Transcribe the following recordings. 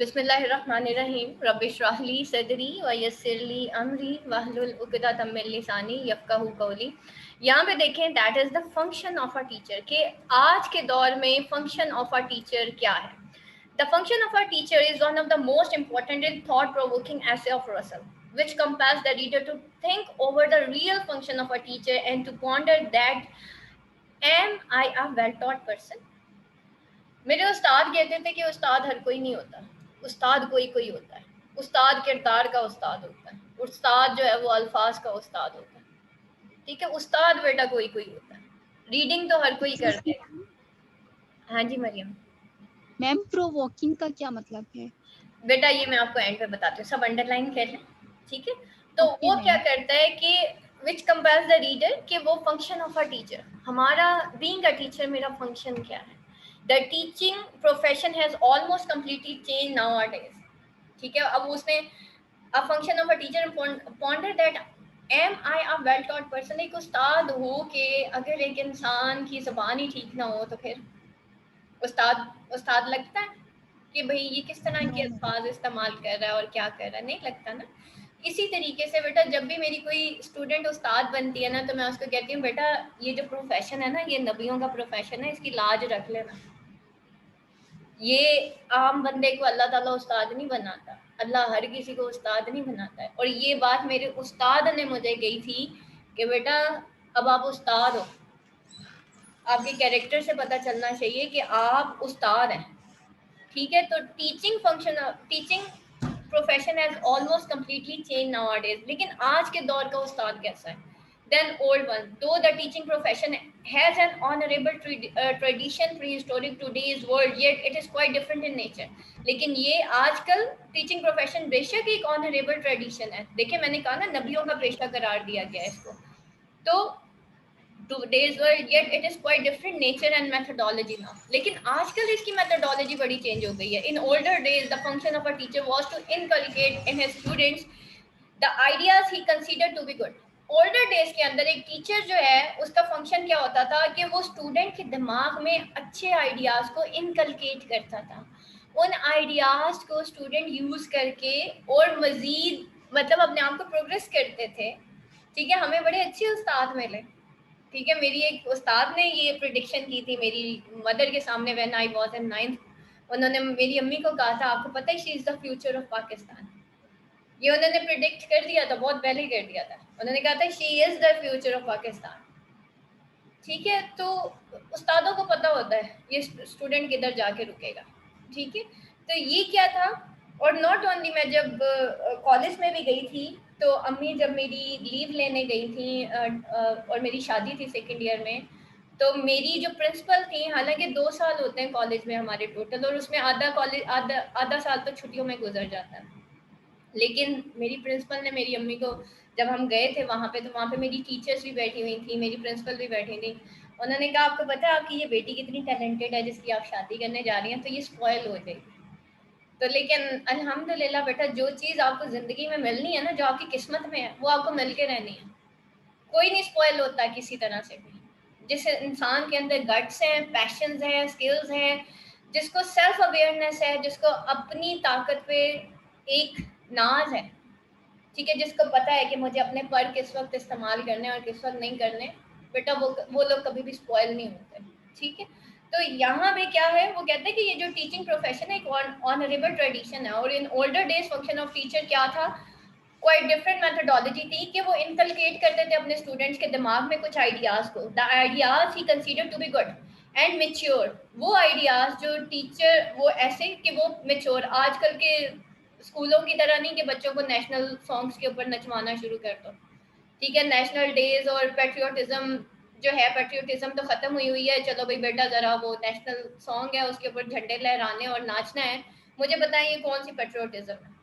बिस्मिल्लाहिर्रहमानिर्रहीम रब्बिश्रह ली सदरी व यस्सिर ली अमरी वहलुल उक़दतम मिन लिसानी यफ़क़हू क़ौली। यहाँ पे देखें that is the function of a teacher कि आज के दौर में फंक्शन ऑफ अ टीचर क्या है। The function of a teacher is one of the most important in thought provoking essay of Russell, which compels the reader to think over the real function of a teacher and to ponder that, am I a well taught person? मेरे उस्ताद कहते थे कि उस्ताद हर कोई नहीं होता, उस्ताद कोई कोई होता है। उस्ताद किरदार का उस्ताद होता है, उस्ताद जो है वो अल्फाज का उस्ताद होता है। ठीक है, उस्ताद बेटा कोई कोई होता है। रीडिंग तो हर कोई एक्सक्यूज करते हैं। हाँ जी मरियम। मैम, प्रोवोकिंग का क्या मतलब है? बेटा ये मैं आपको एंड पे बताती हूँ, सब अंडरलाइन कर लें। ठीक है, तो ओके वो क्या मैम। करता है कि विच कंपेयर्स द रीडर कि वो फंक्शन ऑफ अ टीचर, हमारा बीइंग अ टीचर मेरा फंक्शन क्या है। The teaching profession has almost completely change nowadays. ठीक है, अब उसने a function of a teacher ponder that am I a well taught person. एक उस्ताद हो के अगर एक इंसान की ज़बान ही ठीक ना हो तो फिर उस्ताद उस्ताद लगता है कि भाई ये किस तरह के नो मैम। अल्फाज इस्तेमाल कर रहा है और क्या कर रहा है, नहीं लगता ना। इसी तरीके से बेटा जब भी मेरी कोई स्टूडेंट उस्ताद बनती है ना तो मैं उसको कहती हूँ बेटा ये जो प्रोफेशन है ना ये नबियों का प्रोफेशन है, इसकी लाज रख लेना। ये आम बंदे को अल्लाह ताला उस्ताद नहीं बनाता, अल्लाह हर किसी को उस्ताद नहीं बनाता है। और ये बात मेरे उस्ताद ने मुझे कही थी कि बेटा अब आप उस्ताद हो, आपके कैरेक्टर से पता चलना चाहिए कि आप उस्ताद हैं। ठीक है, तो teaching profession has almost completely change nowadays. लेकिन आज के दौर का उस्ताद कैसा है देन ओल्ड वन। दो the teaching profession has an honourable tradition pre historic today's world, yet it is quite different in nature. लेकिन ये आजकल टीचिंग प्रोफेशन बेशक एक ऑनरेबल ट्रेडिशन है। देखिए मैंने कहा ना नबियों का पेशा करार दिया गया है इसको। तो today's world, yet it is quite different nature and methodology now. लेकिन आजकल इसकी methodology बड़ी change हो गई है। In older days, the function of a teacher was to inculcate in his students the ideas he considered to be good. Older days के अंदर एक टीचर जो है उसका फंक्शन क्या होता था कि वो स्टूडेंट के दिमाग में अच्छे आइडियाज को इनकलकेट करता था। उन आइडियाज को स्टूडेंट यूज करके और मजीद मतलब अपने आप को प्रोग्रेस करते थे। ठीक है, हमें बड़े अच्छे उस्ताद मिले। ठीक है, मेरी एक उस्ताद ने ये प्रिडिक्शन की थी मेरी मदर के सामने when I was in 9th। उन्होंने मेरी अम्मी को कहा था आपको पता है she is the future of Pakistan. ये उन्होंने प्रिडिक्ट कर दिया था, बहुत पहले कर दिया था। उन्होंने कहा था she is the future of Pakistan. ठीक है, तो उस्तादों को पता होता है ये स्टूडेंट किधर जाके रुकेगा। ठीक है, तो ये क्या था। और नॉट ओनली, मैं जब कॉलेज में भी गई थी तो अम्मी जब मेरी लीव लेने गई थी और मेरी शादी थी सेकेंड ईयर में, तो मेरी जो प्रिंसिपल थी, हालांकि 2 साल होते हैं कॉलेज में हमारे टोटल और उसमें आधा साल तो छुट्टियों में गुजर जाता है। लेकिन मेरी प्रिंसिपल ने मेरी अम्मी को, जब हम गए थे वहाँ पे तो वहाँ पे मेरी टीचर्स भी बैठी हुई थी, मेरी प्रिंसिपल भी बैठी थी। उन्होंने कहा आपको पता है आपकी ये बेटी कितनी टैलेंटेड है जिसकी आप शादी करने जा रही हैं, तो ये स्पॉयल हो जाएगी। तो लेकिन अल्हम्दुलिल्लाह बेटा जो चीज़ आपको ज़िंदगी में मिलनी है ना, जो आपकी किस्मत में है वो आपको मिल के रहनी है। कोई नहीं स्पॉयल होता किसी तरह से भी। जिस इंसान के अंदर गट्स हैं, पैशंस हैं, स्किल्स हैं, जिसको सेल्फ अवेयरनेस है, जिसको अपनी ताकत पे एक नाज है। ठीक है, जिसको पता है कि मुझे अपने पर किस वक्त इस्तेमाल करने और किस वक्त नहीं करने, बेटा वो लोग कभी भी स्पॉयल नहीं होते। ठीक है, तो यहाँ पे क्या है, वो कहते हैं कि ये जो टीचिंग प्रोफेशन है एक ऑनरेबल ट्रेडिशन है। और in older days function of teacher क्या था, क्वाइट डिफरेंट मेथोडोलॉजी थी कि वो इनकलकेट करते थे अपने स्टूडेंट्स के दिमाग में कुछ आइडियाज को। The ideas he consider to be good and mature. वो आइडियाज जो टीचर वो ऐसे कि वो मेच्योर, आजकल के स्कूलों की तरह नहीं कि बच्चों को नेशनल सॉन्ग्स के ऊपर नचवाना शुरू कर दो। ठीक है, नेशनल डेज और पेट्रियोटिज्म जो है, पेट्रियोटिज्म तो खत्म हुई है। चलो भाई बेटा जरा वो नेशनल सॉन्ग है उसके ऊपर झंडे लहराने और नाचना है, मुझे बताएं ये कौन सी पेट्रियोटिज्म है।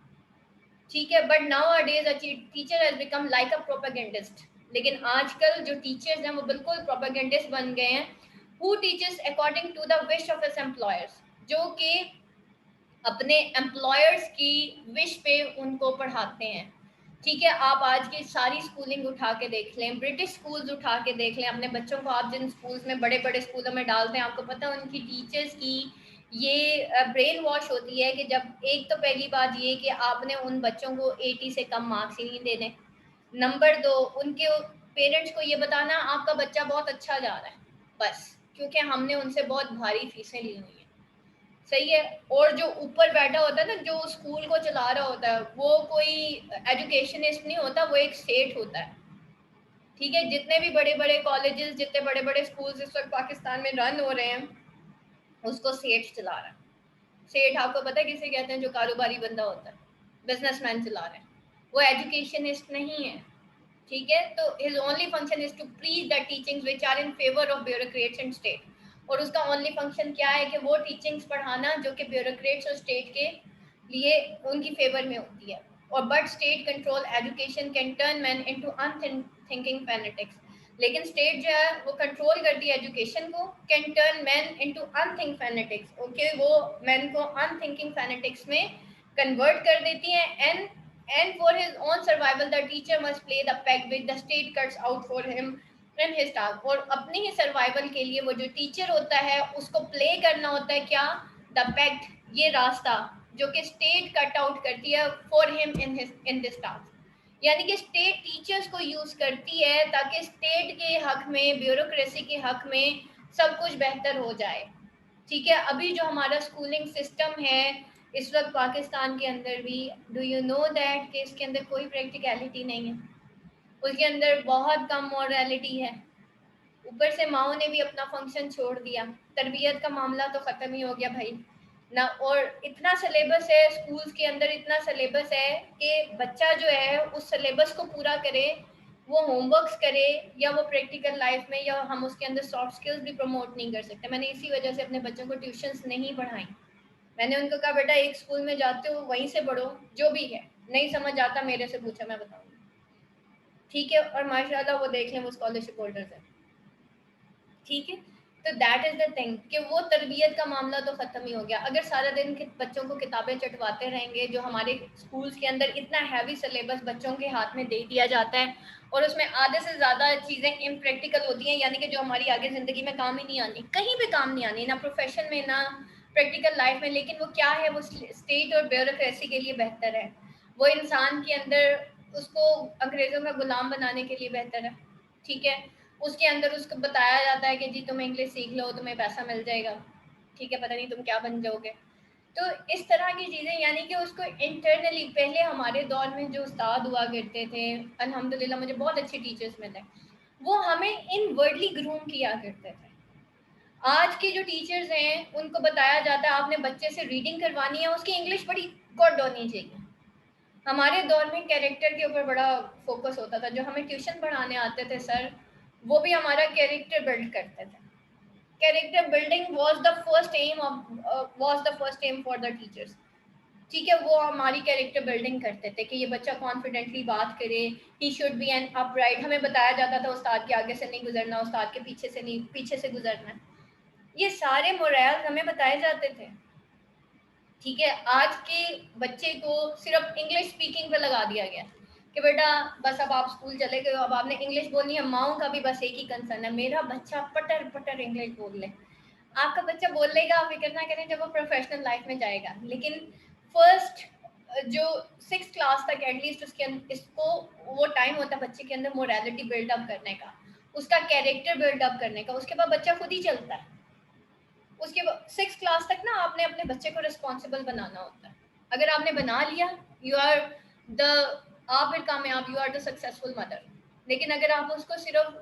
ठीक है, but now a days a teacher has become like a propagandist. लेकिन आजकल जो टीचर्स हैं वो बिल्कुल प्रोपेगेंडिस्ट बन गए हैं। Who teachers according to the wish of his employers, जो कि अपने एम्प्लॉयर्स की विश पे उनको पढ़ाते हैं। ठीक है, आप आज की सारी स्कूलिंग उठा के देख लें, ब्रिटिश स्कूल्स उठा के देख लें, अपने बच्चों को आप जिन स्कूल्स में बड़े बड़े स्कूलों में डालते हैं, आपको पता है उनकी टीचर्स की ये ब्रेन वॉश होती है कि जब एक तो पहली बात ये कि आपने उन बच्चों को 80 से कम मार्क्स ही नहीं देने, नंबर 2 उनके पेरेंट्स को ये बताना आपका बच्चा बहुत अच्छा जा रहा है, बस क्योंकि हमने उनसे बहुत भारी फीसें ली हुई हैं, सही है। और जो ऊपर बैठा होता है ना, जो स्कूल को चला रहा होता है, वो कोई एजुकेशनिस्ट नहीं होता, वो एक सेठ होता है, ठीक है। जितने भी बड़े बड़े कॉलेजेस, जितने बड़े बड़े स्कूल्स इस वक्त पाकिस्तान में रन हो रहे हैं, उसको सेठ चला रहा है। सेठ आपको पता है किसे कहते हैं? जो कारोबारी बंदा होता है, बिजनेसमैन चला रहे हैं, वो एजुकेशनिस्ट नहीं है, ठीक है। तो his only function is to preach the teachings which are in favour of bureaucrats and state. और उसका ओनली फंक्शन क्या है कि वो टीचिंग्स पढ़ाना जो कि ब्यूरोक्रेट्स और स्टेट के लिए उनकी फेवर में होती है। और but state control education can turn man into unthinking fanatics. लेकिन स्टेट जो है वो कंट्रोल करती है एजुकेशन को, can turn man into unthink fanatics, okay, वो मैन को अनथिंकिंग फैनेटिक्स में कन्वर्ट कर देती है। And for his own survival the teacher must play the pact which the state cuts out for him and his task. और अपने ही survival के लिए वो जो टीचर होता है उसको प्ले करना होता है क्या? द पैक्ट, ये रास्ता जो कि स्टेट कट आउट करती है for him in this task. यानी कि स्टेट टीचर्स को यूज करती है ताकि स्टेट के हक में, ब्यूरोक्रेसी के हक में सब कुछ बेहतर हो जाए, ठीक है। अभी जो हमारा स्कूलिंग सिस्टम है इस वक्त पाकिस्तान के अंदर भी, डू यू नो दैट कि इसके अंदर कोई प्रैक्टिकलिटी नहीं है, उसके अंदर बहुत कम मॉरलिटी है। ऊपर से माओ ने भी अपना फंक्शन छोड़ दिया, तरबियत का मामला तो ख़त्म ही हो गया भाई ना। और इतना सिलेबस है स्कूल्स के अंदर, इतना सिलेबस है कि बच्चा जो है उस सिलेबस को पूरा करे, वो होमवर्क्स करे, या वो प्रैक्टिकल लाइफ में, या हम उसके अंदर सॉफ्ट स्किल्स भी प्रमोट नहीं कर सकते। मैंने इसी वजह से अपने बच्चों को ट्यूशन्स नहीं पढ़ाई। मैंने उनको कहा बेटा एक स्कूल में जाते हो वहीं से पढ़ो, जो भी है, नहीं समझ आता मेरे से पूछा, मैं बताऊंगी, ठीक है। और माशाल्लाह वो देख लें वो स्कॉलरशिप होल्डर्स है, ठीक है। तो दैट इज द थिंग कि वो तरबियत का मामला तो ख़त्म ही हो गया। अगर सारा दिन बच्चों को किताबें चटवाते रहेंगे, जो हमारे स्कूल्स के अंदर इतना हैवी सिलेबस बच्चों के हाथ में दे दिया जाता है और उसमें आधे से ज़्यादा चीज़ें इम्प्रैक्टिकल होती हैं, यानी कि जो हमारी आगे ज़िंदगी में काम ही नहीं आनी, कहीं भी काम नहीं आनी, ना प्रोफेशन में ना प्रैक्टिकल लाइफ में, लेकिन वो क्या है, वो स्टेट और ब्यूरोक्रेसी के लिए बेहतर है, वो इंसान के अंदर उसको अंग्रेज़ों का गुलाम बनाने के लिए बेहतर है, ठीक है। उसके अंदर उसको बताया जाता है कि जी तुम इंग्लिश सीख लो, तुम्हें पैसा मिल जाएगा, ठीक है, पता नहीं तुम क्या बन जाओगे। तो इस तरह की चीज़ें, यानी कि उसको इंटरनली, पहले हमारे दौर में जो उस्ताद हुआ करते थे, अल्हम्दुलिल्लाह मुझे बहुत अच्छे टीचर्स मिले, वो हमें इनवर्डली ग्रूम किया करते थे। आज के जो टीचर्स हैं उनको बताया जाता है आपने बच्चे से रीडिंग करवानी है, उसकी इंग्लिश बड़ी गुड होनी चाहिए। हमारे दौर में कैरेक्टर के ऊपर बड़ा फोकस होता था। जो हमें ट्यूशन पढ़ाने आते थे सर, वो भी हमारा कैरेक्टर बिल्ड करते थे। Character building was the first aim for the teachers, ठीक है। वो हमारी कैरेक्टर बिल्डिंग करते थे कि ये बच्चा कॉन्फिडेंटली बात करे, he should be an upright. हमें बताया जाता था उस्ताद के आगे से नहीं गुजरना, उस्ताद के पीछे से नहीं, पीछे से गुजरना है। ये सारे मोरल्स हमें बताए जाते थे, ठीक है। आज के बच्चे को सिर्फ इंग्लिश स्पीकिंग पे लगा दिया गया कि बेटा बस अब आप स्कूल चले गए हो, अब आपने इंग्लिश बोलनी है। माओ का भी बस एक ही कंसर्न है, मेरा बच्चा पटर पटर इंग्लिश बोल ले। आपका बच्चा बोल लेगा, आप फिक्र ना करें, जब वो प्रोफेशनल लाइफ में जाएगा। लेकिन फर्स्ट जो 6 क्लास तक एटलीस्ट उसके इसको वो टाइम होता है बच्चे के अंदर मोरालिटी बिल्डअप करने का, उसका कैरेक्टर बिल्डअप करने का। उसके बाद बच्चा खुद ही चलता है। उसके 6 क्लास तक ना आपने अपने बच्चे को रिस्पॉन्सिबल बनाना होता है। अगर आपने बना लिया, यू आर द, आप फिर कामयाब, you are the successful mother. लेकिन अगर आप उसको सिर्फ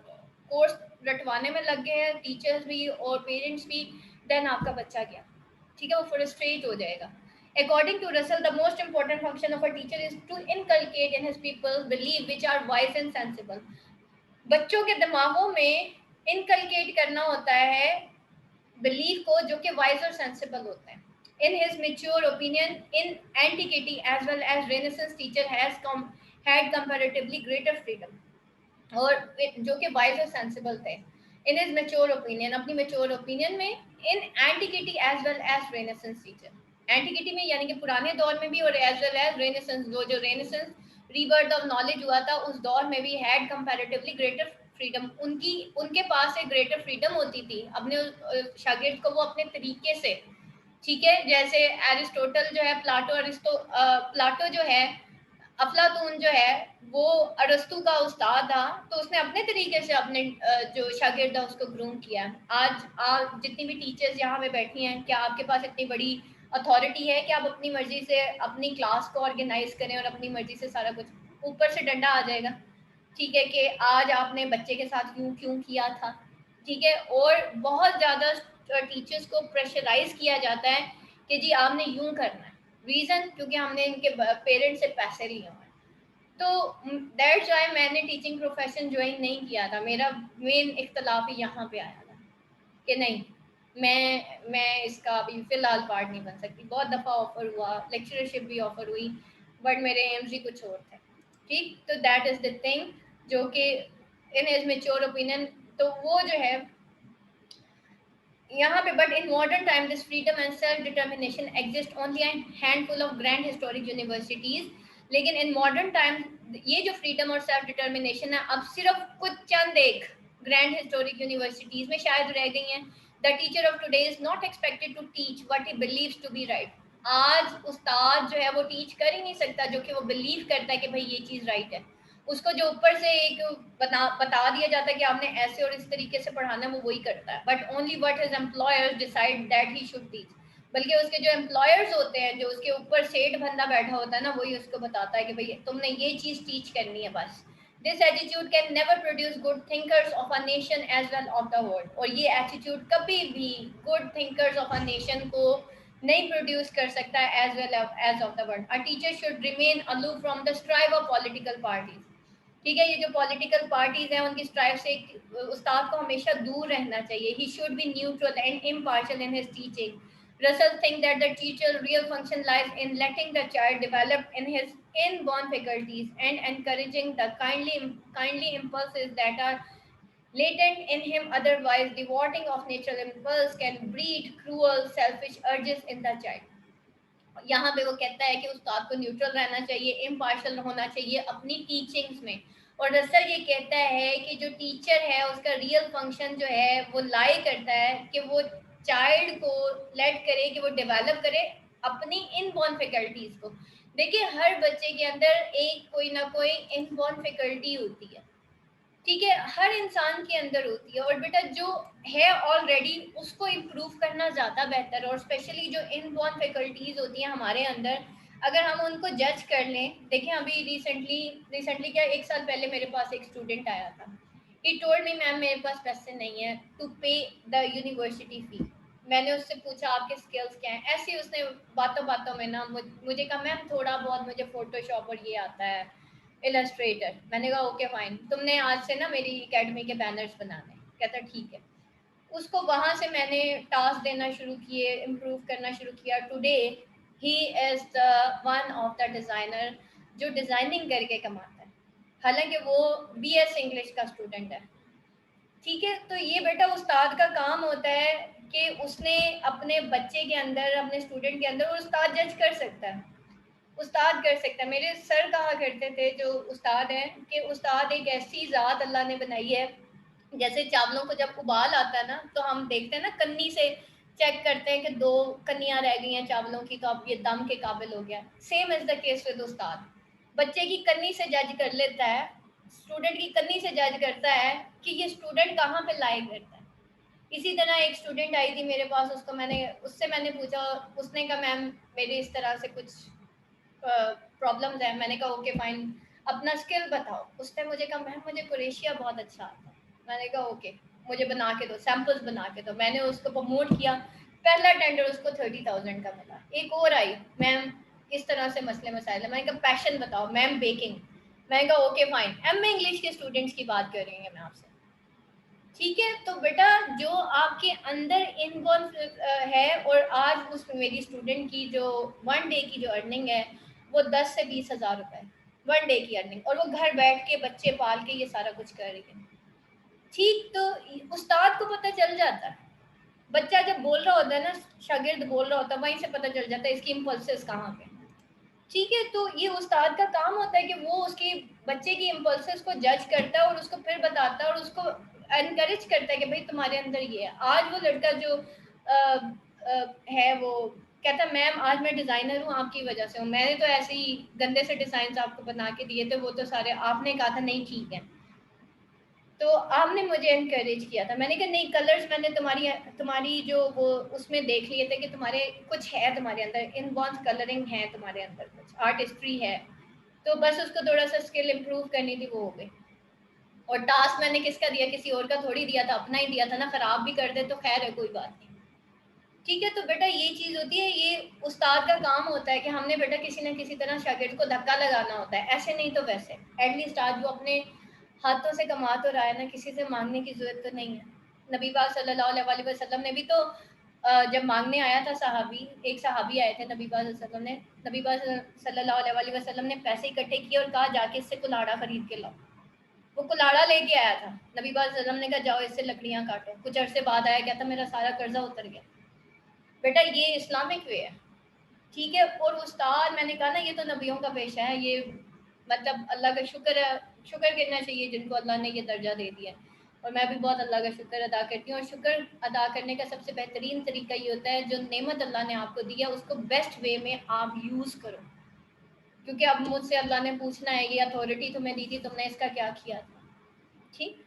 कोर्स रटवाने में लग गए हैं, टीचर्स भी और पेरेंट्स भी, देन आपका बच्चा गया, ठीक है, वो फ्रस्ट्रेट हो जाएगा। According to Russell, the most important function of a teacher is to inculcate in his people beliefs which are wise and sensible. बच्चों के दिमागों में इनकलकेट करना होता है बिलीफ को जो कि वाइज और सेंसिबल होते हैं। In his mature opinion, in antiquity as well as renaissance teacher had comparatively greater freedom, और जो कि वाइज और सेंसिबल थे। इन हिज मेच्योर ओपिनियन, अपनी मेच्योर ओपिनियन में, in antiquity as well as renaissance teacher, antiquity में यानी कि पुराने दौर में भी, और एज वेल एज रेनेसेंस, जो रेनेसेंस रीबर्थ ऑफ नॉलेज हुआ था उस दौर में भी, हैड कंपैरेटिवली ग्रेटर फ्रीडम। उनके पास एक ग्रेटर फ्रीडम होती थी अपने शागिर्द को वो अपने तरीके से ठीक है, जैसे एरिस्टोटल जो है, प्लाटो जो है, अफलातून जो है, वो अरस्तु का उस्ताद था, तो उसने अपने तरीके से अपने जो शागिर्द है उसको ग्रूम किया। आज जितनी भी टीचर्स यहाँ पे बैठी हैं, क्या आपके पास इतनी बड़ी अथॉरिटी है कि आप अपनी मर्जी से अपनी क्लास को ऑर्गेनाइज करें और अपनी मर्जी से सारा कुछ, ऊपर से डंडा आ जाएगा, ठीक है, कि आज आपने बच्चे के साथ यूं क्यों किया था, ठीक है। और बहुत ज़्यादा टीचर्स को प्रेशराइज किया जाता है कि जी आपने यूं करना है, रीज़न क्योंकि हमने इनके पेरेंट्स से पैसे लिए हुए हैं। तो दैट्स वाई मैंने टीचिंग प्रोफेशन ज्वाइन नहीं किया था। मेरा मेन इख्तलाफ ही यहाँ पे आया था कि नहीं, मैं इसका अभी फ़िलहाल पार्ट नहीं बन सकती। बहुत दफ़ा ऑफ़र हुआ, लेक्चरशिप भी ऑफ़र हुई, बट मेरे एम्स ही कुछ और थे, ठीक। तो दैट इज़ द थिंग जो कि इन हिज मैच्योर ओपिनियन, तो वो जो है यहाँ पे, but in modern time this freedom and self determination exist only an handful of grand historic universities. लेकिन इन मॉडर्न टाइम ये जो फ्रीडम और सेल्फ डिटर्मिनेशन है अब सिर्फ कुछ चंद एक ग्रैंड हिस्टोरिक यूनिवर्सिटीज में शायद रह गई हैं। The teacher of today is not expected to teach what he believes to be right. आज उस्ताद जो है वो टीच कर ही नहीं सकता जो कि वो बिलीव करता है कि भाई ये चीज़ राइट है। उसको जो ऊपर से एक बता दिया जाता है कि आपने ऐसे और इस तरीके से पढ़ाना है, वो वही करता है, but only what his employers decide that he should teach. बल्कि उसके जो एम्प्लॉयर्स होते हैं, जो उसके ऊपर सेठ बंदा बैठा होता है ना, वही उसको बताता है कि भाई तुमने ये चीज़ टीच करनी है बस। This attitude can never produce good thinkers of a nation as well of the world. और ये एटीट्यूड कभी भी good thinkers of a nation को नहीं प्रोड्यूस कर सकता है as well as of the world. A teacher should remain aloof from the strive of political parties. ठीक है, ये जो पॉलिटिकल पार्टीज हैं उनकी स्ट्राइव से उस्ताद को हमेशा दूर रहना चाहिए। ही should B neutral and impartial in his teaching. Russell think that the teacher's real function lies in letting the child develop in his inborn faculties and encouraging the kindly impulses that are latent in him. Otherwise, the thwarting of natural impulse can breed cruel, selfish urges in the child. यहाँ पे वो कहता है कि उस्ताद को neutral रहना चाहिए, impartial होना चाहिए अपनी टीचिंग्स में। और रसल ये कहता है कि जो टीचर है उसका रियल फंक्शन जो है वो लाई करता है कि वो चाइल्ड को लेट करे कि वो डेवलप करे अपनी इनबॉर्न फैकल्टीज को। देखिए, हर बच्चे के अंदर एक कोई ना कोई इनबॉर्न फैकल्टी होती है, ठीक है, हर इंसान के अंदर होती है। और बेटा जो है ऑलरेडी उसको इम्प्रूव करना ज़्यादा बेहतर है। और स्पेशली जो इनबॉर्न फैकल्टीज होती हैं हमारे अंदर, अगर हम उनको जज कर लें। देखें, अभी रिसेंटली क्या, एक साल पहले मेरे पास एक स्टूडेंट आया था। ही टोल्ड मी, मैम मेरे पास पैसे नहीं है टू पे द यूनिवर्सिटी फी। मैंने उससे पूछा आपके स्किल्स क्या हैं, ऐसे ही उसने बातों बातों में ना मुझे कहा मैम थोड़ा बहुत मुझे फोटोशॉप और ये आता है, इलस्ट्रेटर। मैंने कहा ओके फाइन, तुमने आज से ना मेरी एकेडमी के बैनर्स बनाने। कहता ठीक है। उसको वहां से मैंने टास्क देना शुरू किए, इम्प्रूव करना शुरू किया। Today he is the one of the designer जो डिज़ाइनिंग करके कमाता है, हालांकि वो बीएस इंग्लिश का स्टूडेंट है, ठीक है। तो ये बेटा उस्ताद का काम होता है कि उसने अपने बच्चे के अंदर, अपने स्टूडेंट के अंदर, और उस्ताद जज कर सकता है, उस्ताद कर सकता है। मेरे सर कहा करते थे जो उस्ताद हैं कि उस्ताद एक ऐसी ज़ात अल्लाह ने बनाई है, जैसे चावलों को जब उबाल आता है ना, तो हम देखते हैं ना कन्नी से चेक करते हैं कि 2 कन्नियाँ रह गई हैं चावलों की, तो अब ये दम के काबिल हो गया। Same is the case with उस्ताद। बच्चे की कन्नी से जज कर लेता है, स्टूडेंट की कन्नी से जज करता है कि ये स्टूडेंट कहाँ पे लायक करता है। इसी तरह एक स्टूडेंट आई थी मेरे पास, उससे मैंने पूछा, उसने कहा मैम मेरी इस तरह से कुछ प्रॉब्लम्स है। मैंने कहा ओके फाइन, अपना स्किल बताओ। उसने मुझे कहा मैम मुझे क्रोएशिया बहुत अच्छा आता है। मैंने कहा ओके, मुझे बना के दो, सैम्पल्स बना के दो। मैंने उसको प्रमोट किया, पहला टेंडर उसको 30,000 का मिला। एक और आई, मैम इस तरह से मसले मसाइल है। मैंने कहा पैशन बताओ। Ma'am baking. मैंने कहा ओके फाइन, एमए इंग्लिश के स्टूडेंट्स की बात कर रही हूँ मैं आपसे, ठीक है। तो बेटा जो आपके अंदर इनबॉर्न है, और आज उस मेरी स्टूडेंट की जो 1 डे की जो अर्निंग है वो 10 से 20 हज़ार रुपए 1 डे की अर्निंग, और वो घर बैठ के बच्चे पाल के ये सारा कुछ कर रही है, ठीक। तो उस्ताद को पता चल जाता है, बच्चा जब बोल रहा होता है ना, शागिर्द बोल रहा होता है, वहीं से पता चल जाता है इसकी इम्पल्सेस कहाँ पे, ठीक है। तो ये उस्ताद का काम होता है कि वो उसके बच्चे की इम्पल्सेस को जज करता है और उसको फिर बताता है और उसको एनकरेज करता है कि भाई तुम्हारे अंदर ये है। आज वो लड़का जो है वो, कहता मैम आज मैं डिज़ाइनर हूँ आपकी वजह से हूँ, मैंने तो ऐसे ही गंदे से डिज़ाइन आपको बना के दिए थे, वो तो सारे आपने कहा था नहीं ठीक है, तो आपने मुझे एनकरेज किया था। मैंने कहा नहीं, कलर्स मैंने तुम्हारी तुम्हारी जो वो उसमें देख लिए थे कि तुम्हारे कुछ है, तुम्हारे अंदर इनबॉर्न कलरिंग है, तुम्हारे अंदर कुछ आर्टिस्ट्री है, तो बस उसको थोड़ा सा स्किल इम्प्रूव करनी थी, वो हो गई। और टास्क मैंने किसका दिया, किसी और का थोड़ी दिया था, अपना ही दिया था ना, खराब भी कर दे तो खैर है, कोई बात नहीं। ठीक है, तो बेटा ये चीज़ होती है, ये उस्ताद का काम होता है कि हमने बेटा किसी न किसी तरह शागिर्द को धक्का लगाना होता है, ऐसे नहीं तो वैसे। एटलीस्ट आज वो अपने हाथों से कमा तो रहा है ना, किसी से मांगने की जरूरत तो नहीं है। नबी पाक सल्लल्लाहु अलैहि वसल्लम ने भी तो जब मांगने आया था सहाबी, एक सहाबी आए थे नबी पाक सल्लल्लाहु अलैहि वसल्लम ने, नबी पाक सल्लल्लाहु अलैहि वसल्लम ने पैसे इकट्ठे किए और कहा जाके इससे कुल्हाड़ा खरीद के लाओ। वो कुल्हाड़ा लेके आया था, नबी पाक सल्लल्लाहु अलैहि वसल्लम ने कहा जाओ इससे लकड़ियां काटो। कुछ अरसे बाद आया, कहता मेरा सारा कर्जा उतर गया। बेटा ये इस्लामिक वे है, ठीक है। और उस्ताद, मैंने कहा ना, ये तो नबियों का पेशा है, ये मतलब अल्लाह का शुक्र है, शुक्र करना चाहिए जिनको अल्लाह ने ये दर्जा दे दिया है। और मैं भी बहुत अल्लाह का शुक्र अदा करती हूँ, और शुक्र अदा करने का सबसे बेहतरीन तरीका ये होता है, जो नेमत अल्लाह ने आपको दी है उसको बेस्ट वे में आप यूज़ करो, क्योंकि अब मुझसे अल्लाह ने पूछना है, ये अथॉरिटी तुम्हें दी थी, तुमने इसका क्या किया था, ठीक।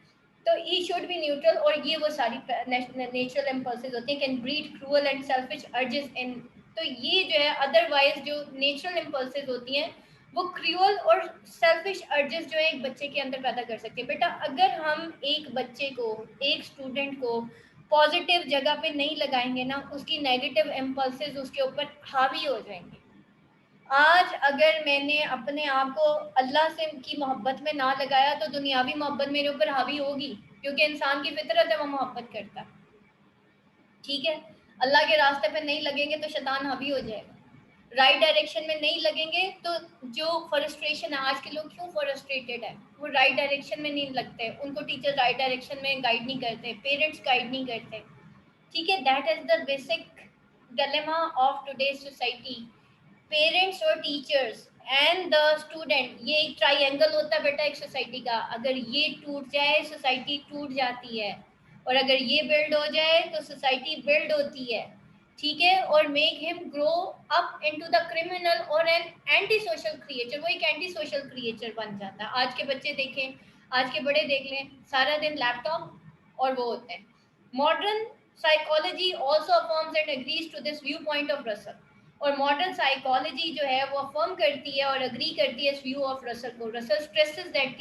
तो ई शुड बी न्यूट्रल, और ये वो सारी नेचुरल इम्पल्सेस होती हैं, can breed cruel and selfish urges in. तो ये जो है अदरवाइज जो नेचुरल इम्पल्सेस होती हैं वो क्रूअल और सेल्फिश अर्जेस जो है एक बच्चे के अंदर पैदा कर सकती है। बेटा अगर हम एक बच्चे को, एक स्टूडेंट को पॉजिटिव जगह पे नहीं लगाएंगे ना, उसकी नेगेटिव इम्पल्सेस उसके ऊपर हावी हो जाएंगे। आज अगर मैंने अपने आप को अल्लाह से की मोहब्बत में ना लगाया तो दुनियावी मोहब्बत मेरे ऊपर हावी होगी, क्योंकि इंसान की फितरत है वो मोहब्बत करता है, ठीक है। अल्लाह के रास्ते पे नहीं लगेंगे तो शैतान हावी हो जाएगा, राइट डायरेक्शन में नहीं लगेंगे तो जो फ्रस्ट्रेशन है, आज के लोग क्यों फ्रस्ट्रेटेड है, वो राइट डायरेक्शन में नहीं लगते, उनको टीचर राइट डायरेक्शन में गाइड नहीं करते, पेरेंट्स गाइड नहीं करते, ठीक है। That is the basic dilemma of today's society. Parents और टीचर्स एंड द स्टूडेंट, ये एक ट्राइएंगल होता है बेटा एक सोसाइटी का, अगर ये टूट जाए सोसाइटी टूट जाती है, और अगर ये बिल्ड हो जाए तो सोसाइटी बिल्ड होती है, ठीक है। और make him grow up into the criminal और एन एंटी सोशल क्रिएचर, वो एक एंटी सोशल क्रिएचर बन जाता है। आज के बच्चे देखें, आज के बड़े देख लें, सारा दिन लैपटॉप और वो होते हैं। Modern psychology also affirms and agrees to this view point of Russell, और मॉडर्न साइकोलॉजी जो है वो अफर्म करती है और अग्री करती है इस व्यू ऑफ रसल को। Russell stresses that